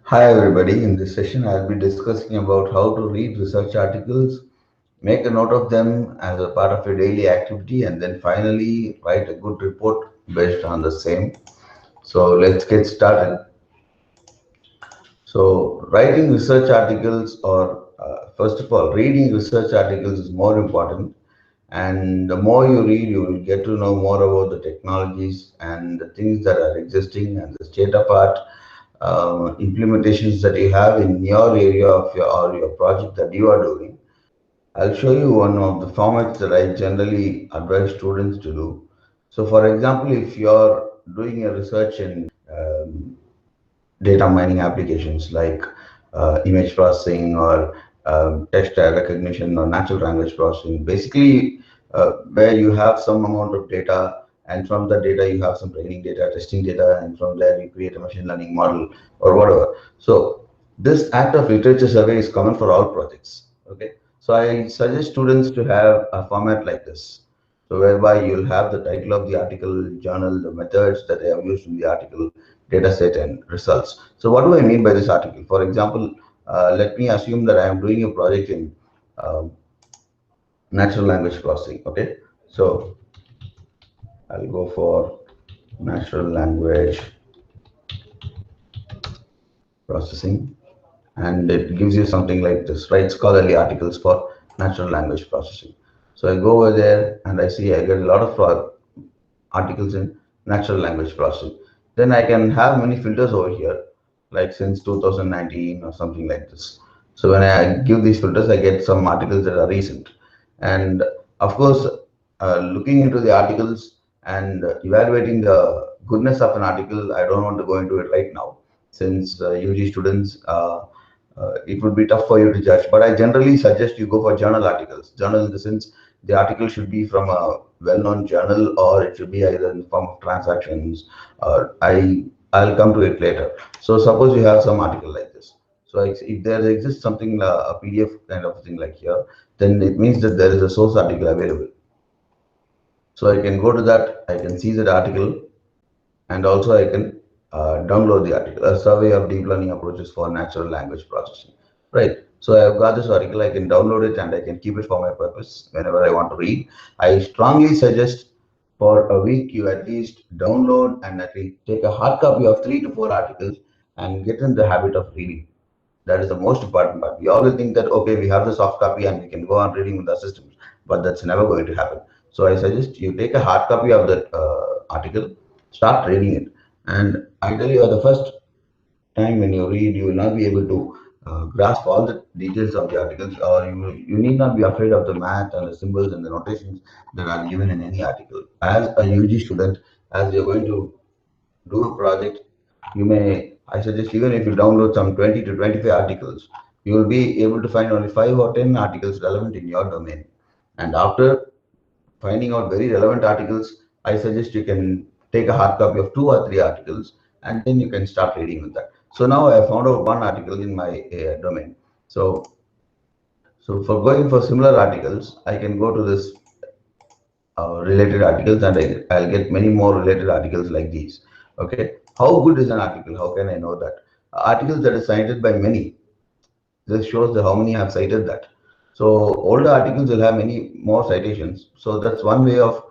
Hi everybody, in this session I'll be discussing about how to read research articles, make a note of them as a part of your daily activity, and then finally write a good report based on the same. So let's get started. So writing research articles or first of all, reading research articles is more important. And the more you read, you will get to know more about the technologies and the things that are existing and the state of art implementations that you have in your area of your or your project that you are doing. I'll show you one of the formats that I generally advise students to do. So, for example, if you're doing a research in data mining applications like image processing or text recognition or natural language processing. Basically, where you have some amount of data, and from the data you have some training data, testing data, and from there you create a machine learning model or whatever. So this act of literature survey is common for all projects. Okay, so I suggest students to have a format like this. So whereby you'll have the title of the article, journal, the methods that they have used in the article, data set, and results. So what do I mean by this article? For example, let me assume that I am doing a project in um, natural language processing. Okay, so I'll go for natural language processing, and it gives you something like this: write scholarly articles for natural language processing. So I go over there and I see I get a lot of articles in natural language processing. Then I can have many filters over here, like since 2019 or something like this. So when I give these filters, I get some articles that are recent. And of course, looking into the articles and evaluating the goodness of an article, I don't want to go into it right now, since UG students, it would be tough for you to judge. But I generally suggest you go for journal articles. Journal in the sense the article should be from a well-known journal, or it should be either in the form of transactions. Or I'll come to it later. So suppose you have some article like this. So if there exists something a PDF kind of thing like here, then it means that there is a source article available. So I can go to that. I can see that article, and also I can download the article, a survey of deep learning approaches for natural language processing. Right. So I've got this article, I can download it and I can keep it for my purpose whenever I want to read. I strongly suggest for a week you at least download and at least take a hard copy of 3 to 4 articles and get in the habit of reading. That is the most important part. We always think that okay, we have the soft copy and we can go on reading with the systems, but that's never going to happen. So I suggest you take a hard copy of that article, start reading it, and I tell you, the first time when you read, you will not be able to grasp all the details of the articles, or you need not be afraid of the math and the symbols and the notations that are given in any article. As a UG student, as you're going to do a project, you may, I suggest even if you download some 20 to 25 articles, you will be able to find only 5 or 10 articles relevant in your domain. And after finding out very relevant articles, I suggest you can take a hard copy of 2 or 3 articles and then you can start reading with that. So now I have found out one article in my domain. So for going for similar articles, I can go to this related articles and I'll get many more related articles like these. Okay, how good is an article? How can I know that? Articles that are cited by many. This shows the how many have cited that. So older articles will have many more citations. So that's one way of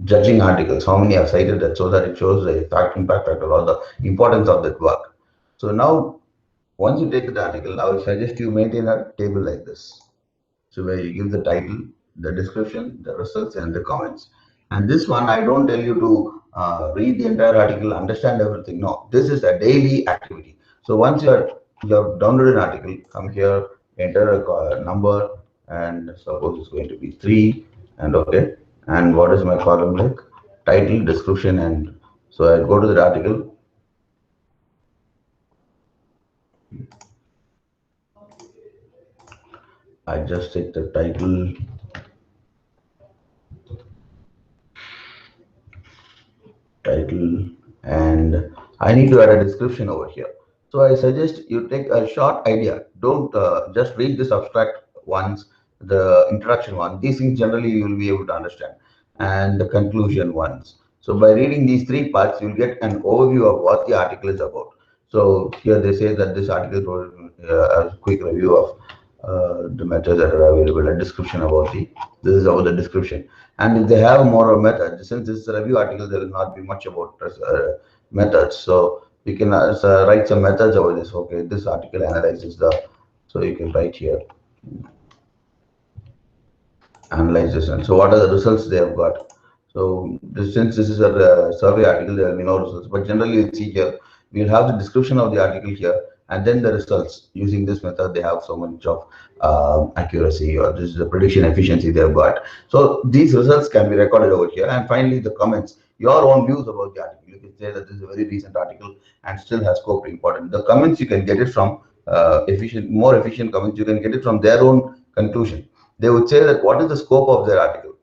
judging articles, how many have cited that, so that it shows the fact, impact factor, or the importance of that work. So now, once you take the article, I would suggest you maintain a table like this. So where you give the title, the description, the results, and the comments. And this one, I don't tell you to read the entire article, understand everything. No, this is a daily activity. So once you have downloaded an article, come here, enter a number, and suppose it's going to be 3, and okay. And what is my column like? Title, description, and so I go to the article. I just take the title, and I need to add a description over here. So I suggest you take a short idea. Don't just read this abstract once, the introduction one. These things generally you will be able to understand, and the conclusion ones. So by reading these 3 parts, you'll get an overview of what the article is about. So here they say that this article provides a quick review of the methods that are available, a description about this is about the description. And if they have more of method, since this is a review article, there will not be much about methods. So you can write some methods over this. Okay, this article analyzes so you can write here, analyze this. And so what are the results they have got? So since this is a survey article, there will be no results. But generally, you see here, we'll have the description of the article here, and then the results. Using this method, they have so much of accuracy, or this is the prediction efficiency they have got. So these results can be recorded over here. And finally, the comments, your own views about the article. You can say that this is a very recent article and still has scope important. The comments you can get it from more efficient comments. You can get it from their own conclusion. They would say that what is the scope of their article.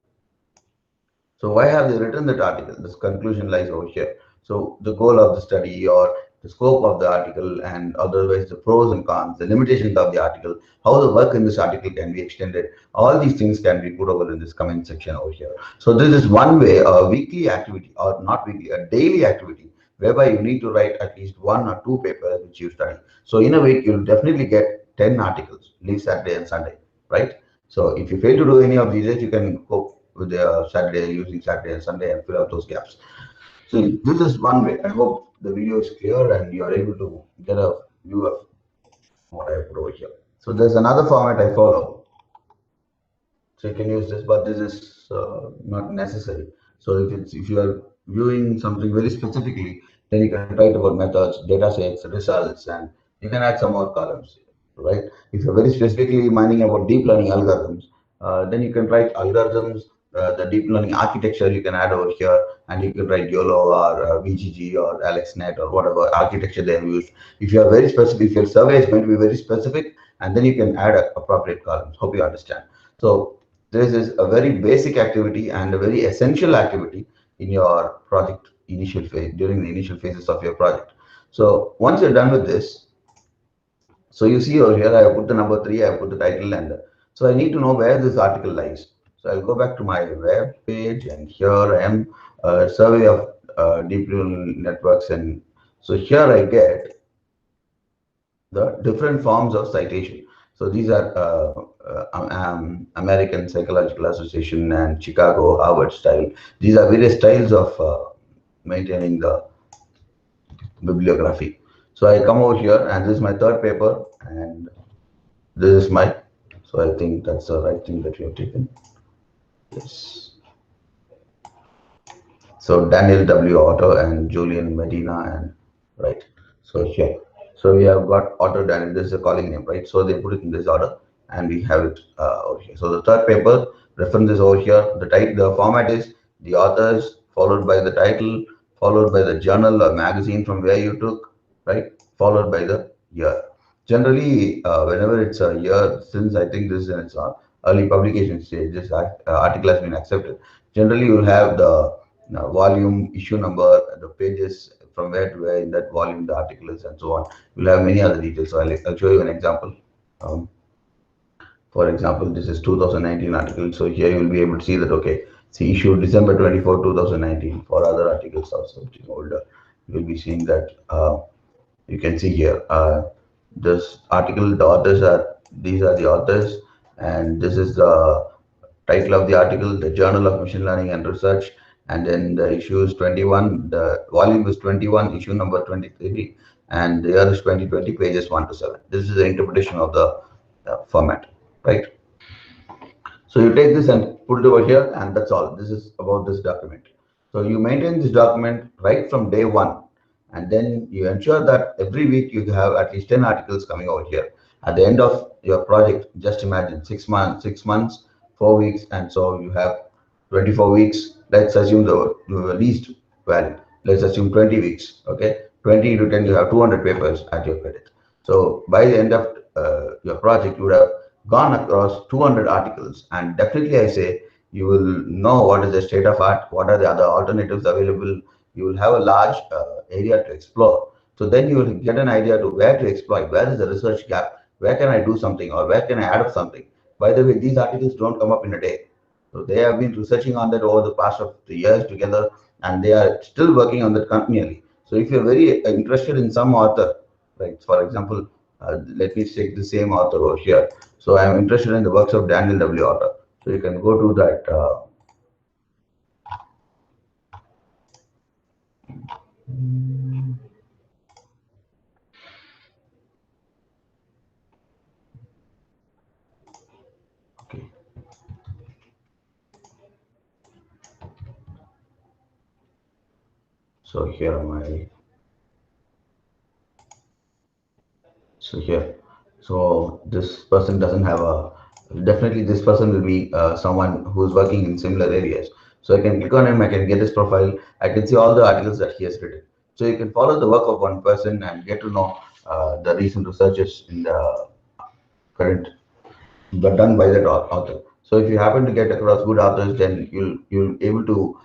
So why have they written that article? This conclusion lies over here. So the goal of the study, or the scope of the article, and otherwise the pros and cons, the limitations of the article, how the work in this article can be extended. All these things can be put over in this comment section over here. So this is one way, a weekly activity, or not weekly, a daily activity, whereby you need to write at least 1 or 2 papers which you study. So in a week, you'll definitely get 10 articles, leave Saturday and Sunday, right? So if you fail to do any of these, you can cope with the Saturday, using Saturday and Sunday, and fill out those gaps. So this is one way. I hope the video is clear and you are able to get a view of what I put over here. So there's another format I follow. So you can use this, but this is not necessary. So if you are viewing something very specifically, then you can write about methods, data sets, results, and you can add some more columns, right? If you're very specifically mining about deep learning algorithms, then you can write algorithms, the deep learning architecture you can add over here, and you can write YOLO or VGG or AlexNet or whatever architecture they have used. If you are very specific, if your survey is going to be very specific, and then you can add appropriate columns. Hope you understand. So this is a very basic activity and a very essential activity in your project initial phase, during the initial phases of your project. So once you're done with this, so you see over here, I have put the number 3, I have put the title, and so I need to know where this article lies. So I'll go back to my web page, and here I am, survey of deep neural networks. And so here I get the different forms of citation. So these are American Psychological Association and Chicago, Harvard style. These are various styles of maintaining the bibliography. So I come over here, and this is my third paper, and this is my, so I think that's the right thing that we have taken. Yes. So Daniel W. Otto and Julian Medina, and right. So here, so we have got Otto Daniel. This is a calling name, right? So they put it in this order, and we have it over here. So the third paper reference is over here. The title, the format is the authors followed by the title, followed by the journal or magazine from where you took, right? Followed by the year. Generally, whenever it's a year, since I think this is in its early publication stage, this article has been accepted. Generally, you will have the volume, issue number, the pages from where to where in that volume the article is, and so on. We'll have many other details. So I'll show you an example. For example, this is 2019 article. So here you will be able to see that, okay, see issued December 24, 2019. For other articles also, which is older, you will be seeing that. You can see here, this article, the authors are, these are the authors, and this is the title of the article, the Journal of Machine Learning and Research, and then the issue is 21, the volume is 21, issue number 23, and the year is 2020, pages 1 to 7. This is the interpretation of the format, right? So you take this and put it over here, and that's all. This is about this document. So you maintain this document right from day 1, and then you ensure that every week you have at least 10 articles coming over here. At the end of your project, just imagine 6 months, 4 weeks, and so you have 24 weeks. Let's assume the least value. Let's assume 20 weeks. Okay, 20 into 10, you have 200 papers at your credit. So by the end of your project, you would have gone across 200 articles, and definitely I say you will know what is the state of art, what are the other alternatives available. You will have a large area to explore. So then you will get an idea to where to exploit, where is the research gap, where can I do something, or where can I add up something. By the way, these articles don't come up in a day. So they have been researching on that over the past of the years together, and they are still working on that continually. So if you're very interested in some author, right? For example, let me take the same author over here. So I'm interested in the works of Daniel W. Author. So you can go to that. Okay. So here am I. So here, so this person doesn't have a, definitely this person will be someone who's working in similar areas. So I can click on him, I can get his profile, I can see all the articles that he has written. So you can follow the work of one person and get to know the recent researches in the current, but done by that author. So if you happen to get across good authors, then you'll able to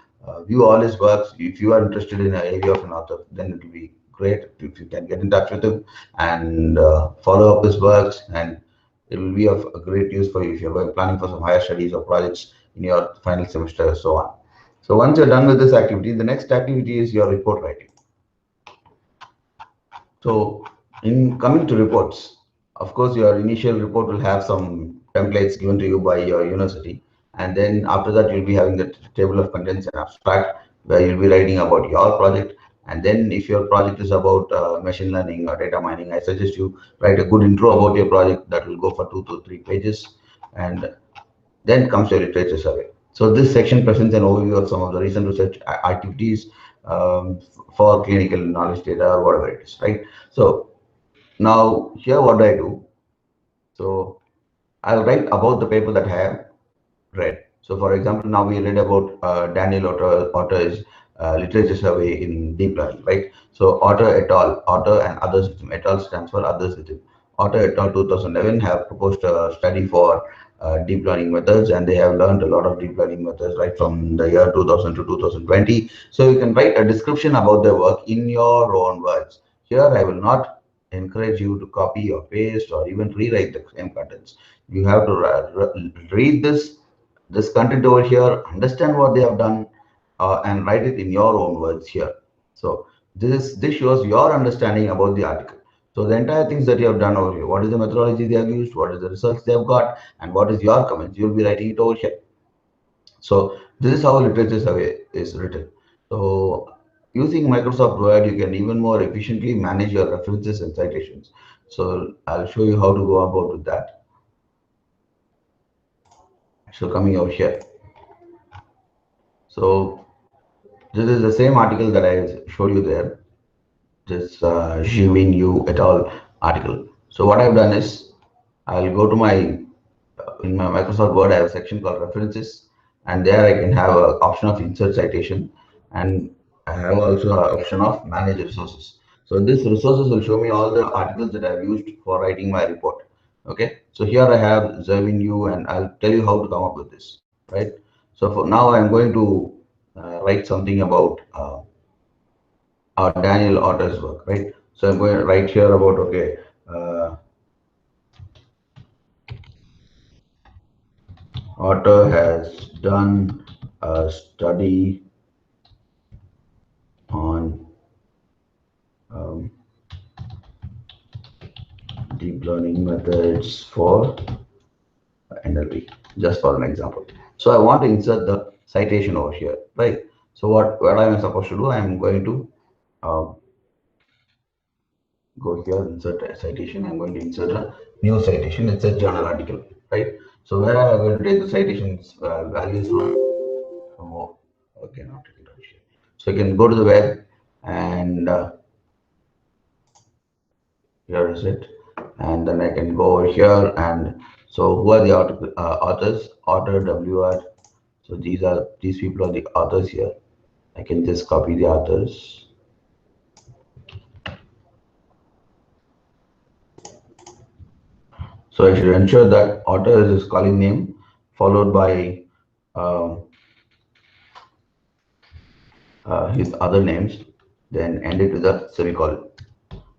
view all his works. If you are interested in an area of an author, then it will be great if you can get in touch with him and follow up his works, and it will be of a great use for you if you're planning for some higher studies or projects in your final semester and so on. So once you're done with this activity, the next activity is your report writing. So in coming to reports, of course, your initial report will have some templates given to you by your university. And then after that, you'll be having the table of contents and abstract where you'll be writing about your project. And then if your project is about machine learning or data mining, I suggest you write a good intro about your project that will go for 2 to 3 pages. And then comes your literature survey. So this section presents an overview of some of the recent research activities um, for clinical knowledge data or whatever it is, right? So now here what do I do? So I'll write about the paper that I have read. So for example, now we read about Daniel Otter's literature survey in deep learning, right? So Otter et al., Otter and others with him, et al. Stands for others with him. Otter et al. 2011 have proposed a study for deep learning methods, and they have learned a lot of deep learning methods right from the year 2000 to 2020. So you can write a description about their work in your own words. Here I will not encourage you to copy or paste or even rewrite the same contents. You have to read this content over here, understand what they have done, and write it in your own words here. So this shows your understanding about the article. So the entire things that you have done over here, what is the methodology they have used, what is the results they have got, and what is your comments, you'll be writing it over here. So this is how literature survey is written. So using Microsoft Word, you can even more efficiently manage your references and citations. So I'll show you how to go about with that. So coming over here. So this is the same article that I showed you there, this Jiwin Yu et al. Article. So what I've done is I'll go to my in my Microsoft Word. I have a section called references, and there I can have an option of insert citation, and I have also an option of manage resources. So this resources will show me all the articles that I've used for writing my report. Okay, so here I have Zerwin Yu, and I'll tell you how to come up with this, right? So for now, I'm going to write something about Daniel Otter's work, right? So I'm going to write here about, okay, Otter has done a study on deep learning methods for NLP, just for an example. So I want to insert the citation over here, right? So what am I supposed to do? I'm going to go here, insert a citation. I'm going to insert a new citation. It's a journal article, right? So where I'm going to take the citations values from more. Okay, not take it out here. So you can go to the web, and here is it, and then I can go over here, and so who are the authors? Author WR. So these people are the authors here. I can just copy the authors. So I should ensure that author is his calling name followed by his other names, then end it with a semicolon.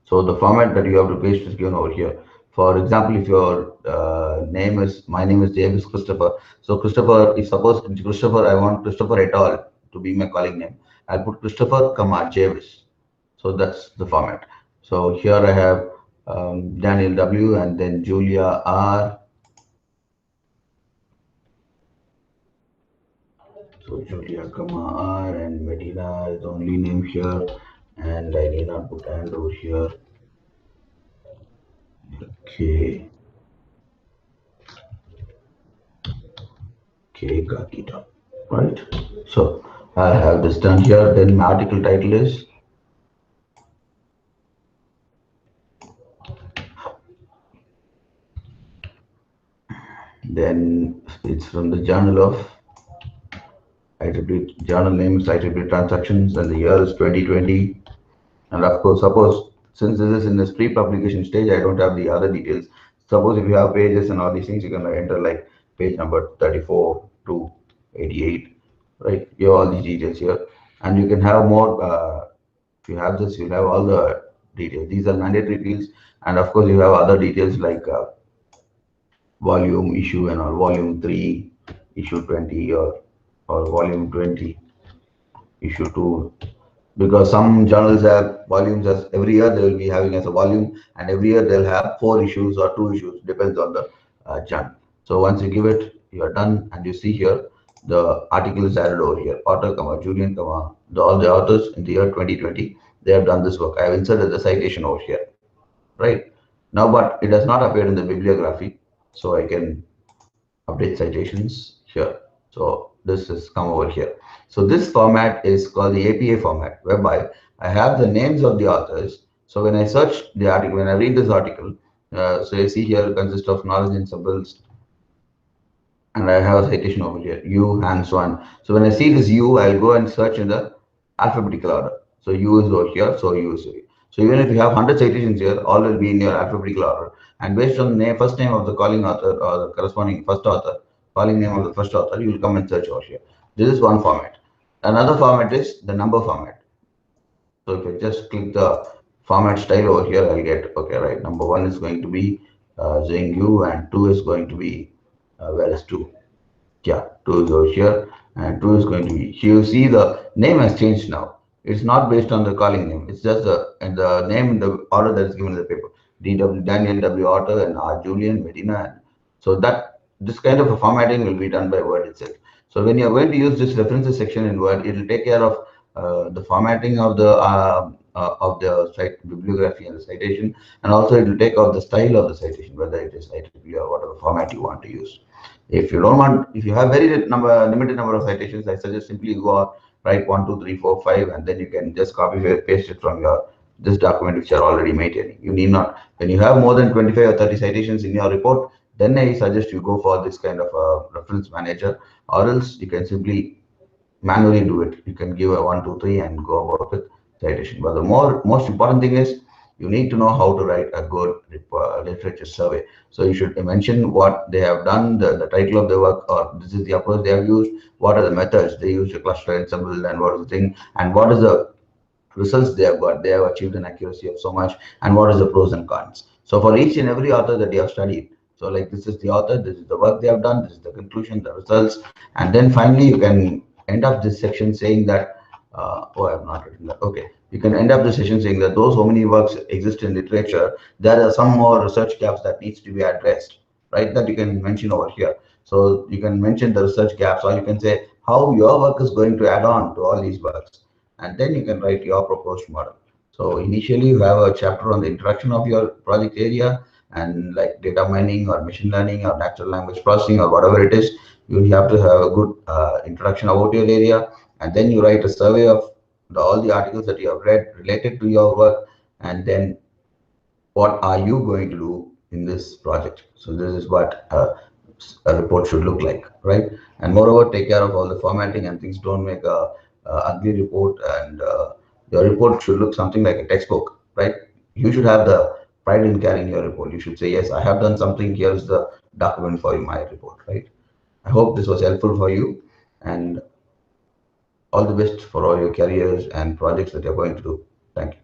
So the format that you have to paste is given over here. For example, if your my name is James Christopher. So Christopher, if suppose Christopher, I want Christopher et al. To be my calling name. I'll put Christopher, comma Javis. So that's the format. So here I have Daniel W and then Julia R. So Julia, R and Medina is the only name here, and I need not put and over here. K got it up, right? So I have this done here. Then my article title is then it's from the Journal of IEEE, journal name is IEEE Transactions, and the year is 2020. And of course, suppose since this is in this pre-publication stage, I don't have the other details. Suppose if you have pages and all these things, you can enter like page number 34 to 88, right? You have all these details here, and you can have more. If you have this, you'll have all the details. These are mandatory fields, and of course, you have other details like volume, issue, and all. Volume 3, issue 20, or volume 20, issue 2, because some journals have volumes as every year they will be having as a volume, and every year they'll have 4 issues or 2 issues, depends on the journal. So once you give it, you are done, and you see here the article is added over here. Author, Julian, all the authors in the year 2020, they have done this work. I have inserted the citation over here, right? Now, but it does not appear in the bibliography, so I can update citations here. So this is come over here. So this format is called the APA format, whereby I have the names of the authors. So when I search the article, when I read this article, so you see here consists of knowledge and symbols, and I have a citation over here, U and so on. So when I see this U, I'll go and search in the alphabetical order. So U is over here, so U is over here. So even if you have 100 citations here, all will be in your alphabetical order. And based on the name, first name of the calling author or the corresponding first author, calling name of the first author, you will come and search over here. This is one format. Another format is the number format. So if I just click the format style over here, I'll get, okay, right, number 1 is going to be Zheng Yu, and 2 is going to be, where is 2? Yeah, 2 is over here, and 2 is going to be, here you see the name has changed now. It's not based on the calling name, it's just the name in the order that is given in the paper. DW, Daniel W. Author, and R. Julian, Medina. And so that this kind of a formatting will be done by Word itself. So when you're going to use this references section in Word, it will take care of the formatting of the site bibliography and the citation, and also it will take out the style of the citation, whether it is IEEE or whatever format you want to use. If you don't want, if you have very limited number of citations, I suggest simply go on, write 1, 2, 3, 4, 5, and then you can just copy paste it from your this document which you are already maintaining. You need not, when you have more than 25 or 30 citations in your report, then I suggest you go for this kind of a reference manager, or else you can simply manually do it. You can give a 1, 2, 3 and go about with citation. But the most important thing is you need to know how to write a good literature survey. So you should mention what they have done, the title of the work, or this is the approach they have used, what are the methods they use to cluster ensemble, and what is the thing, and what is the results they have got. They have achieved an accuracy of so much, and what is the pros and cons. So for each and every author that you have studied, so like this is the author, this is the work they have done, this is the conclusion, the results, and then finally you can end up this section saying that, oh, I have not written that. Okay, you can end up the session saying that those how many works exist in literature, there are some more research gaps that needs to be addressed, right? That you can mention over here. So you can mention the research gaps, or you can say how your work is going to add on to all these works, and then you can write your proposed model. So initially you have a chapter on the introduction of your project area, and like data mining or machine learning or natural language processing or whatever it is, you have to have a good introduction about your area, and then you write a survey of all the articles that you have read related to your work, and then what are you going to do in this project. So this is what a report should look like, right? And moreover, take care of all the formatting and things. Don't make a ugly report, and your report should look something like a textbook, right? You should have the pride in carrying your report. You should say, yes, I have done something, here's the document for my report, right? I hope this was helpful for you, and all the best for all your careers and projects that you're going to do. Thank you.